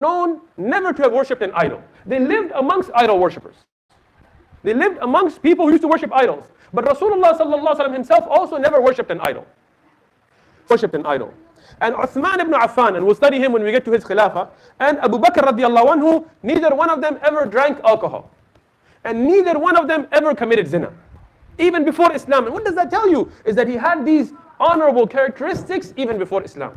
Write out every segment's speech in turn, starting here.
known never to have worshipped an idol. They lived amongst idol worshippers. They lived amongst people who used to worship idols. But Rasulullah sallallahu alaihi wasallam himself also never worshipped an idol. Worshipped an idol. And Uthman ibn Affan, and we'll study him when we get to his khilafah, and Abu Bakr radiallahu anhu, neither one of them ever drank alcohol. And neither one of them ever committed zina. Even before Islam. And what does that tell you? Is that he had these honorable characteristics even before Islam.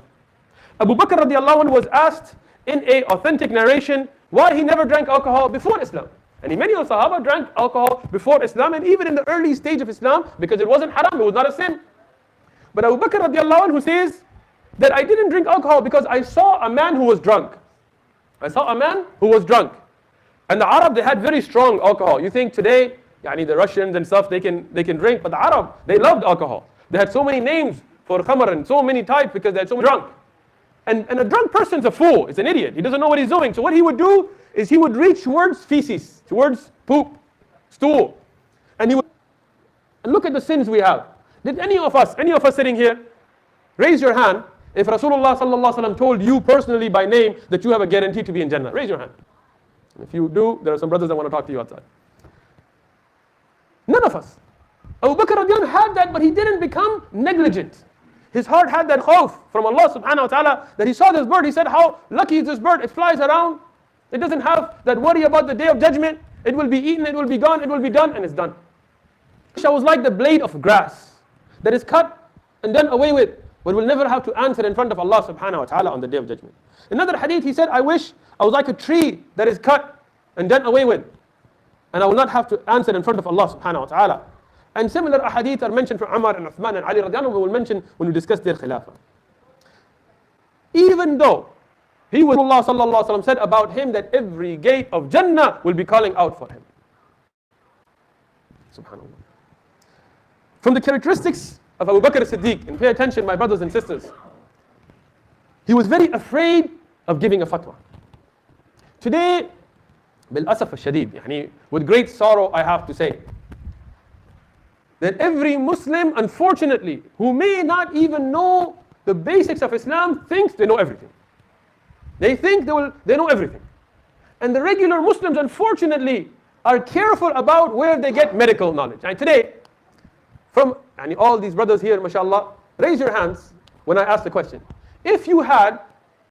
Abu Bakr radiallahu anhu was asked in an authentic narration why he never drank alcohol before Islam. And many of the Sahaba drank alcohol before Islam and even in the early stage of Islam because it wasn't haram, it was not a sin. But Abu Bakr radiallahu anhu says that I didn't drink alcohol because I saw a man who was drunk. I saw a man who was drunk. And the Arab, they had very strong alcohol. You think today, the Russians and stuff, they can drink, but the Arab, they loved alcohol. They had so many names for khamr and so many types because they had so many drunk. And a drunk person's a fool, he's an idiot. He doesn't know what he's doing. So what he would do is he would reach towards feces, towards poop, stool. And look at the sins we have. Did any of us sitting here, raise your hand if Rasulullah sallallahu alaihi wasallam told you personally by name that you have a guarantee to be in Jannah? Raise your hand. If you do, there are some brothers that want to talk to you outside. None of us. Abu Bakr radiallahu anhu had that, but he didn't become negligent. His heart had that khawf from Allah subhanahu wa ta'ala that he saw this bird. He said, how lucky is this bird? It flies around. It doesn't have that worry about the day of judgment. It will be eaten, it will be gone, it will be done, and it's done. Aisha was like the blade of grass that is cut and done away with, but will never have to answer in front of Allah subhanahu wa ta'ala on the day of judgment. Another hadith, he said, I wish I was like a tree that is cut and done away with, and I will not have to answer in front of Allah subhanahu wa ta'ala. And similar ahadith are mentioned from Umar and Uthman and Ali radiallahu anhu, we will mention when we discuss their khilafah. Even though Rasulullah sallallahu alaihi wasallam said about him that every gate of Jannah will be calling out for him. Subhanallah. From the characteristics of Abu Bakr as-Siddiq, and pay attention my brothers and sisters, he was very afraid of giving a fatwa. Today, bil-asaf al-shadid, with great sorrow I have to say, that every Muslim, unfortunately, who may not even know the basics of Islam, thinks they know everything. They think they know everything. And the regular Muslims, unfortunately, are careful about where they get medical knowledge. And today, from all these brothers here, mashallah, raise your hands when I ask the question. If you had